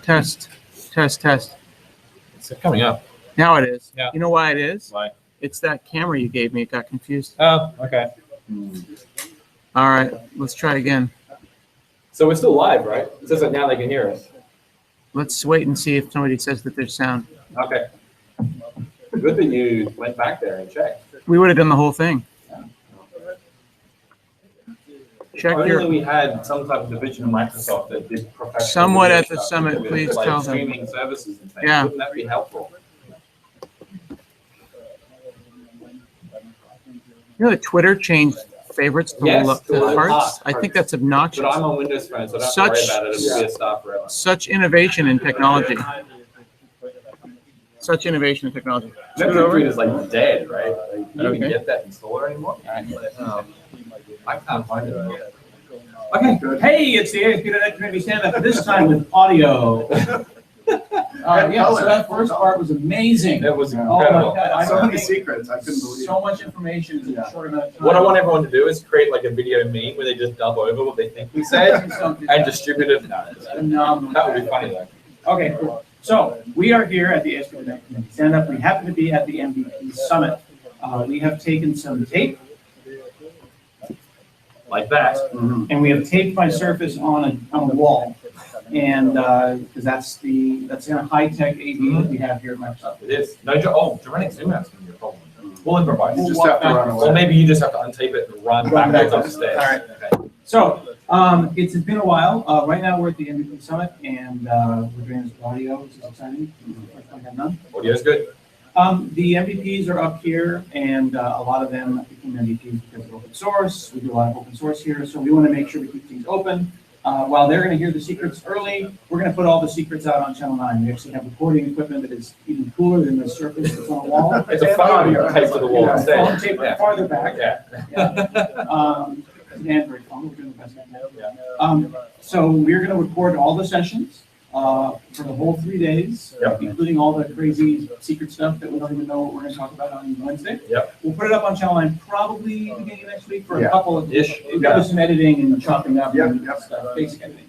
Test, test, test. It's coming up. Now it is. Yeah. You know why it is? Why? It's that camera you gave me. It got confused. Oh, okay. All right, let's try again. So we're still live, right? It says that now they can hear us. Let's wait and see if somebody says that there's sound. Okay. Good that you went back there and checked. We would have done the whole thing. Check Only your. we had some type of division of Microsoft that did professional. Somewhat video at the stuff summit, with, please like, tell them. streaming services and things. Yeah. Wouldn't that be helpful? You know that Twitter changed favorites to Yes, to to hearts? hearts. I think that's obnoxious. But I'm on Windows Phone, so I don't have to worry about it. It'll be a star forever. Such innovation in technology. Such innovation in technology. Netflix Read is like dead, right? Like, you Okay. even get that installer anymore? I can't find it anymore. Okay, good. Hey, it's the ASP.NET Community Stand-Up, this time with audio. Yeah, so that first part was amazing. It was Oh my incredible. God, I So don't many think secrets, I couldn't believe it. so much information in a short amount of time. What I want everyone to do is create like a video meme where they just dub over what they think we said and distribute it. Phenomenal. That would be funny though. Okay, cool. So we are here at the ASP.NET Community Stand-Up. We happen to be at the MVP Summit. We have taken some tape Like that. and we have taped my surface on a wall. And because that's the kind of high-tech AV that we have here at Microsoft. It is. No, running Zoom out's gonna be a problem. We'll improvise. You just have to run Or away. maybe you just have to untape it and run Run backwards back upstairs. All right. Okay. So, it's been a while. Right now, we're at the MVP Summit, and we're doing this with audio, which is exciting. First time I've done. Audio's good. The MVPs are up here, and a lot of them became MVPs because of open source. We do a lot of open source here, so we want to make sure we keep things open. While they're going to hear the secrets early, we're going to put all the secrets out on Channel 9. We actually have recording equipment that is even cooler than the surface that's on the wall. It's a phone taped to the wall Yeah, instead. phone taped Yeah. farther back. Yeah. It's an Android phone. We're doing the best we can. So we're going to record all the sessions for the whole 3 days, Yep. including all the crazy secret stuff that we don't even know what we're going to talk about on Wednesday. Yep. We'll put it up on Channel 9 probably beginning of next week for Yeah. a couple of Ish. We've got some editing and chopping up Yep, and yep. stuff, basic editing.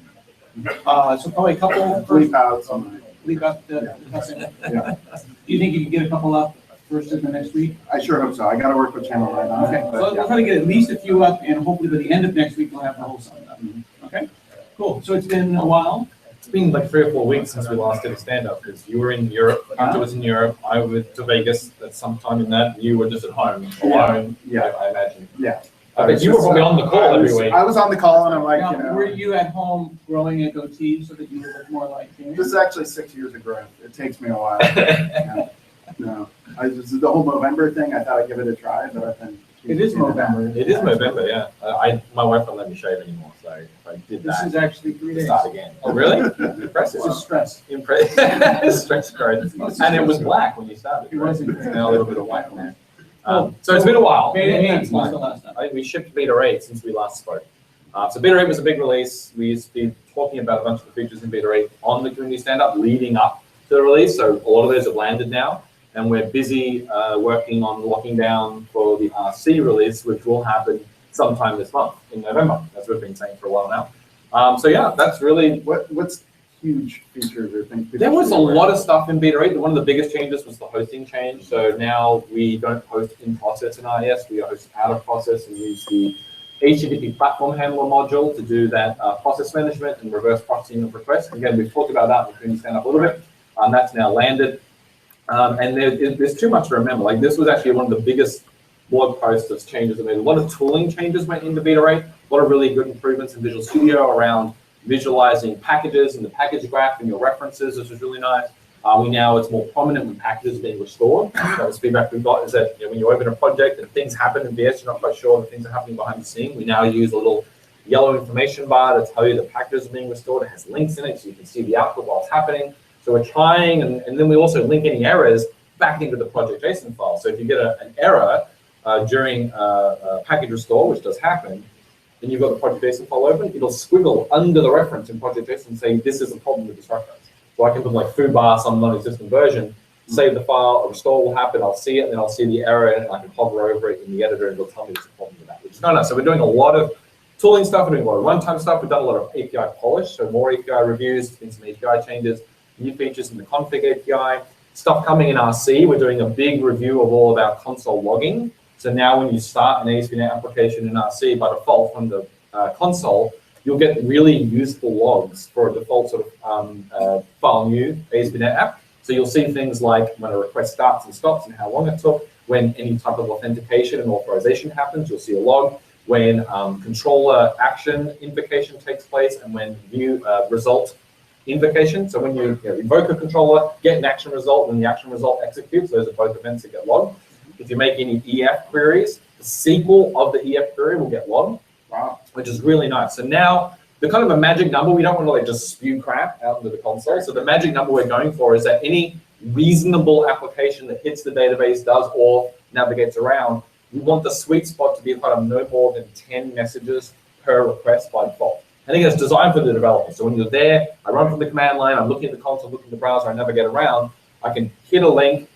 So probably a couple Bleep out some. leave up the cussing. Yeah. Do you think you could get a couple up first in the next week? I sure hope so. I gotta work with Channel 9 on Okay, it. so but we'll yeah. try to get at least a few up, and hopefully by the end of next week, we'll have the whole summit up. Okay, cool. So it's been a while. It's been like 3 or 4 weeks since we last did a stand-up because you were in Europe, Hunter was in Europe, I went to Vegas at some time in that, you were just at home alone, Yeah. I imagine. Yeah. I bet you were probably on the call every week. I was on the call and I'm like, Now, you were know, you at home growing a goatee so that you would look more like him? this is actually 6 years of growth. It takes me a while. Yeah. No, the whole November thing, I thought I'd give it a try, but I've been. It is November. It is November, yeah. My wife won't let me shave anymore, so if I did This that, is actually 3 days. start again. Oh, really? Impressive. This is stress. Impressive. Stress growth. And it was black when you started. It was. Right? Now a little bit of white now. So it's been a while. Beta 8 was the last time. We shipped Beta 8 since we last spoke. So Beta 8 was a big release. We've been talking about a bunch of the features in Beta 8 on the community stand-up leading up to the release. So a lot of those have landed now. And we're busy working on locking down for the RC release, which will happen sometime this month in November, as we've been saying for a while now. So yeah, that's really... What's huge features or things? There was a lot of stuff in Beta 8. One of the biggest changes was the hosting change. So now we don't host in process in RES, we host out of process and use the HTTP platform handler module to do that process management and reverse proxying of requests. Again, we've talked about that in the community stand-up a little bit. That's now landed. And there's too much to remember. Like this was actually one of the biggest blog posts of changes. I mean, a lot of tooling changes went into Beta 8. A lot of really good improvements in Visual Studio around visualizing packages and the package graph and your references, which was really nice. It's more prominent when packages are being restored. That was feedback we got is that when you open a project and things happen in VS, you're not quite sure that things are happening behind the scene. We now use a little yellow information bar to tell you the packages are being restored. It has links in it so you can see the output while it's happening. So we're trying, and then we also link any errors back into the project JSON file. So if you get an error during a package restore, which does happen, then you've got the project JSON file open, it'll squiggle under the reference in project JSON saying this is a problem with this reference. So I can put like foobar, some non-existent version, save the file, a restore will happen, I'll see it, and then I'll see the error, and I can hover over it in the editor, and it'll tell me there's a problem with that, which is kind of nice. So we're doing a lot of Tooling stuff, we're doing a lot of runtime stuff. We've done a lot of API polish, so more API reviews, been some API changes, new features in the config API, stuff coming in RC. We're doing a big review of all of our console logging. So now when you start an ASP.NET application in RC, by default from the console, you'll get really useful logs for a default sort of file new ASP.NET app. So you'll see things like when a request starts and stops and how long it took, when any type of authentication and authorization happens, you'll see a log, when controller action invocation takes place, and when view result invocation. So when you invoke a controller, get an action result, and the action result executes, those are both events that get logged. If you make any EF queries, the SQL of the EF query will get logged. Wow. Which is really nice. So now the kind of a magic number, we don't want to like just spew crap out into the console. So the magic number we're going for is that any reasonable application that hits the database, does or navigates around, we want the sweet spot to be kind of no more than 10 messages per request by default. I think it's designed for the developer. So when you're there, I run from the command line, I'm looking at the console, looking at the browser, I navigate around, I can hit a link,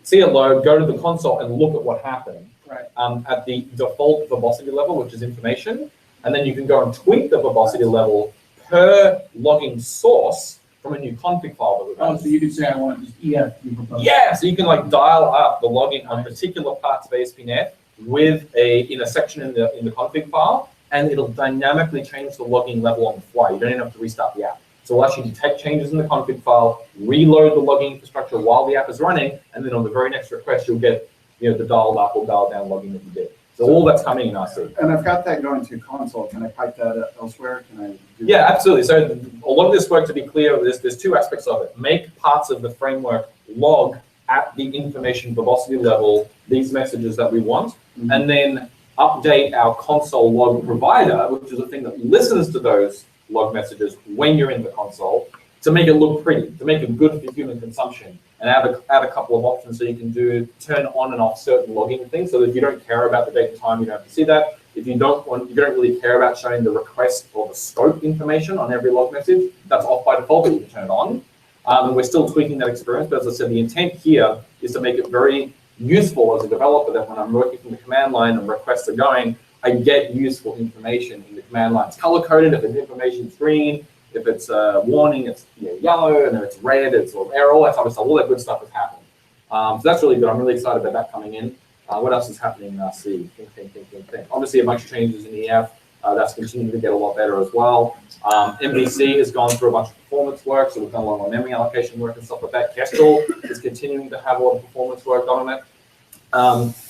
see it load, go to the console and look at what happened. Right. At the default verbosity level, which is information, and then you can go and tweak the verbosity level per logging source from a new config file that we've Oh, so you could say I want just EF to be proposed. Yeah, so you can like dial up the logging on particular parts of ASP.NET with in a section in the config file, and it'll dynamically change the logging level on the fly. You don't even have to restart the app. So it'll actually detect changes in the config file, reload the logging infrastructure while the app is running, and then on the very next request, you'll get the dialed up or dialed down logging that you did. So all that's coming in RC. And I've got that going to console. Can I pipe that elsewhere? Can I do Yeah, that? absolutely. So a lot of this work, to be clear, there's two aspects of it. Make parts of the framework log at the information verbosity level these messages that we want, and then update our console log provider, which is a thing that listens to those log messages when you're in the console, to make it look pretty, to make it good for human consumption, and add a couple of options so you can turn on and off certain logging things, so that if you don't care about the date and time, you don't have to see that. If you don't really care about showing the request or the scope information on every log message, that's off by default, but you can turn it on. And we're still tweaking that experience, but as I said, the intent here is to make it very useful as a developer, that when I'm working from the command line and requests are going, I get useful information in the command line. It's color-coded. If it's information, it's green. If it's a warning, it's yellow, and if it's red, it's error, all that type of stuff. All that good stuff is happening. So that's really good. I'm really excited about that coming in. What else is happening in RC? Think. Obviously, a bunch of changes in EF. That's continuing to get a lot better as well. MVC has gone through a bunch of performance work, so we've done a lot more memory allocation work and stuff like that. Kestrel is continuing to have a lot of performance work on it.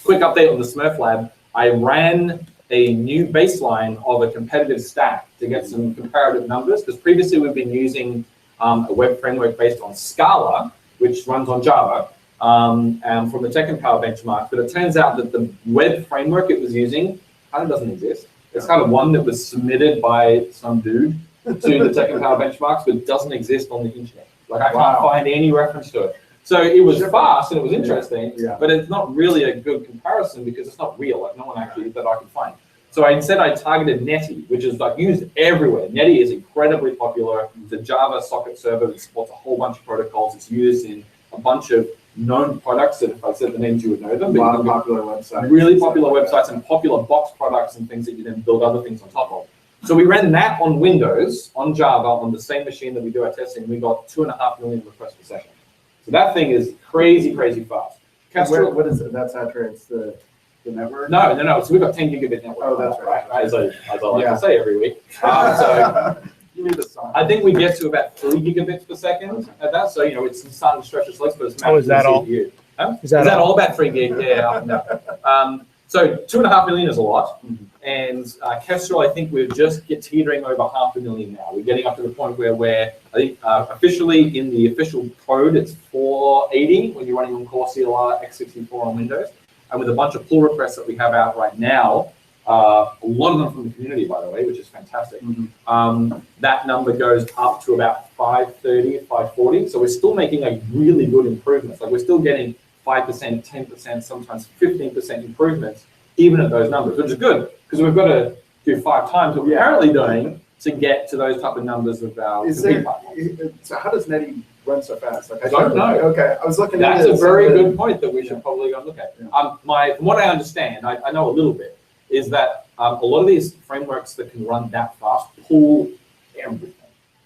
Quick update on the Smurf Lab. I ran a new baseline of a competitive stack to get some comparative numbers, because previously we've been using a web framework based on Scala, which runs on Java, and from the Tech and Power benchmark. But it turns out that the web framework it was using kind of doesn't exist. It's kind of one that was submitted by some dude to the Tech and Power benchmarks, but doesn't exist on the internet. Like I can't find any reference to it. So it was fast and it was interesting, but it's not really a good comparison because it's not real. Like no one actually that I could find. So instead I targeted Netty, which is like used everywhere. Netty is incredibly popular. It's a Java socket server that supports a whole bunch of protocols. It's used in a bunch of known products that if I said the names you would know them. A lot of popular websites. Really popular websites and popular box products and things that you then build other things on top of. So we ran that on Windows, on Java, on the same machine that we do our testing. We got 2.5 million requests per second. So that thing is crazy, crazy fast. What is it? That saturates the network? No. So we've got 10 gigabit network. Oh, that's right. As I like to say every week. So you need the song. I think we get to about 3 gigabits per second at that. So, it's starting to stretch its legs, but it's Oh, is that all? Huh? Is that all about 3 gig? Yeah, up and down. So 2.5 million is a lot. And Kestrel, I think we're just teetering over 500,000 now. We're getting up to the point where we're, I think, officially in the official code, it's 480 when you're running on Core CLR x64 on Windows. And with a bunch of pull requests that we have out right now, a lot of them from the community, by the way, which is fantastic. That number goes up to about 530, 540. So we're still making a really good improvement. Like we're still getting 5%, 10%, sometimes 15% improvements, even at those numbers, which is good because we've got to do 5 times what we're currently doing to get to those type of numbers of our platforms. So how does Netty run so fast? Like I don't know. Okay, I was looking at this. That's a very good point that we should probably go look at. From what I understand, I know a little bit, is that a lot of these frameworks that can run that fast pull everything.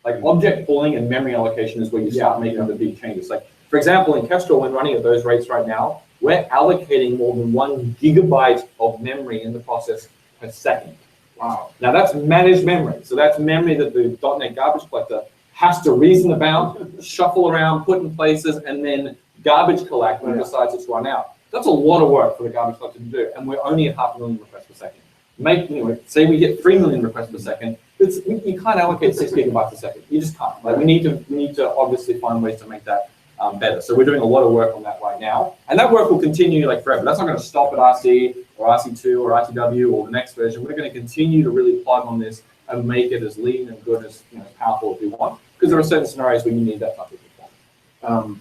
Like object pooling and memory allocation is where you start making the big changes. Like, for example, in Kestrel, when running at those rates right now, we're allocating more than 1 gigabyte of memory in the process per second. Wow. Now that's managed memory. So that's memory that the .NET garbage collector has to reason about, shuffle around, put in places, and then garbage collect when it decides it's run out. That's a lot of work for the garbage collector to do, and we're only at 500,000 requests per second. Say we get 3 million requests per second, you can't allocate 6 gigabytes a second. You just can't. Like we need to obviously find ways to make that better. So we're doing a lot of work on that right now, and that work will continue like forever. That's not going to stop at RC or RC2 or RTW or the next version. We're going to continue to really plug on this and make it as lean and good as powerful as we want. Because there are certain scenarios where you need that type of performance.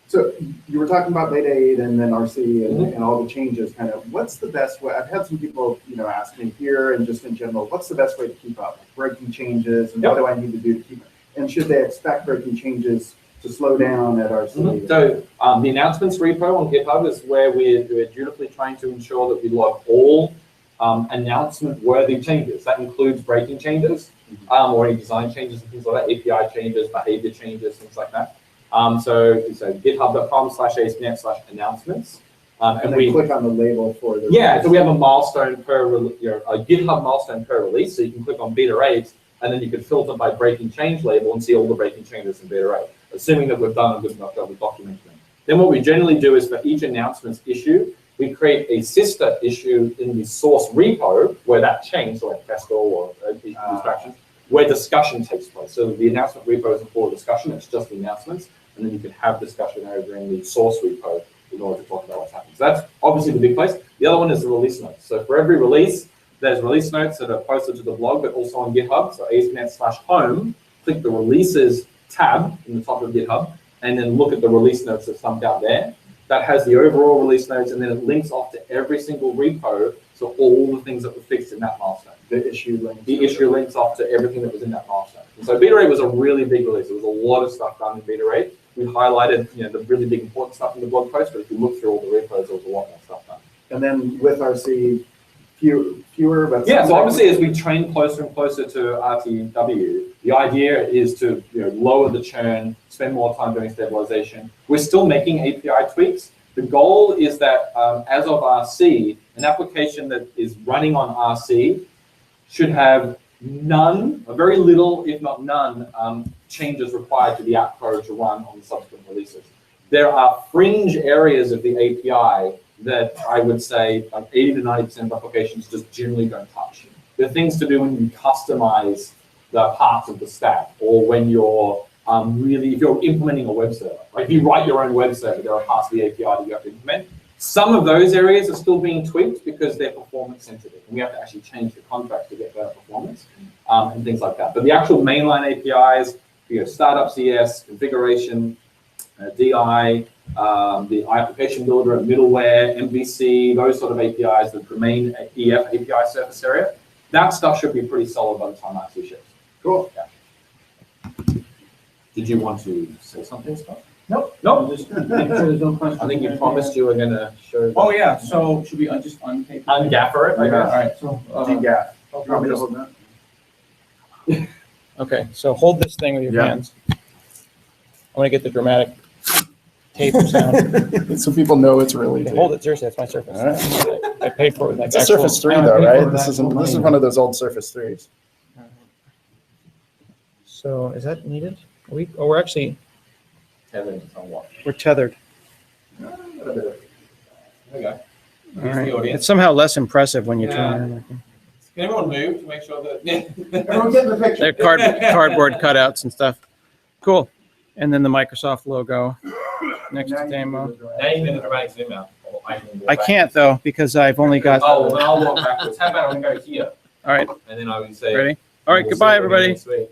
So you were talking about Beta 8 and then RC and all the changes. Kind of, what's the best way? I've had some people, ask me here and just in general, what's the best way to keep up? Breaking changes, and what do I need to do to keep it? And should they expect breaking changes to slow down at RC? So the announcements repo on GitHub is where we're dutifully trying to ensure that we log all announcement-worthy changes. That includes breaking changes, or any design changes and things like that, API changes, behavior changes, things like that. So github.com/ASP.NET/announcements. And then click on the label for the so we have a milestone per a GitHub milestone per release. So you can click on beta 8, and then you can filter by breaking change label and see all the breaking changes in beta 8, assuming that we've done a good enough job of documenting them. Then what we generally do is for each announcements issue, we create a sister issue in the source repo where that change, so like Kestrel or distractions, where discussion takes place. So the announcement repo isn't for discussion, it's just the announcements, and then you can have discussion over in the source repo in order to talk about what's happening. So that's obviously the big place. The other one is the release notes. So for every release, there's release notes that are posted to the blog, but also on GitHub. So ASP.NET/home, click the releases tab in the top of GitHub, and then look at the release notes that's dumped out there. That has the overall release notes, and then it links off to every single repo, so all the things that were fixed in that milestone. The issue links off to everything that was in that milestone. And so Beta 8 was a really big release. There was a lot of stuff done in Beta 8. We highlighted the really big important stuff in the blog post, but if you look through all the repos, there was a lot more stuff done. And then with RC, fewer, but so obviously as we train closer and closer to RTW, the idea is to lower the churn, spend more time doing stabilization. We're still making API tweaks. The goal is that as of RC, an application that is running on RC should have none, or very little, if not none, changes required to the app code to run on the subsequent releases. There are fringe areas of the API that I would say like 80 to 90% of applications just generally don't touch. There are things to do when you customize the parts of the stack, or when you're if you're implementing a web server. Like if you write your own web server, there are parts of the API that you have to implement. Some of those areas are still being tweaked because they're performance sensitive, and we have to actually change the contract to get better performance and things like that. But the actual mainline APIs, startup CS, configuration, DI, the application builder, middleware, MVC, those sort of APIs that remain EF API surface area, that stuff should be pretty solid by the time RC ships. Cool. Yeah. Did you want to say something, Scott? Nope. Just make sure there's no questions. I think you promised you were going to show. Oh, yeah, so should we just untape? Ungaffer it? Okay, all right, so. DGAF. You want me to hold that? Okay, so hold this thing with your Yeah. hands. I want to get the dramatic tape sound. So people know it's really Okay, deep. hold it, seriously, that's my Surface. I paid for it with like It's a actual- Surface 3 I though, paid for right? the This is actual this is money. one of those old Surface 3s. So is that needed? We're actually, Somewhat. we're tethered. There we go. All Here's right. the audience. It's somehow less impressive when you Yeah. turn it on. Can everyone move to make sure that? Everyone get in the picture. They're cardboard cutouts and stuff. Cool. And then the Microsoft logo next to demo. Now you can do the dramatic zoom out. Or I can walk I back. can't though, because I've only got, Oh, all well, then I'll walk backwards. How about I go here? right, And then I would say. ready? All right, we'll goodbye, see you everybody. next week.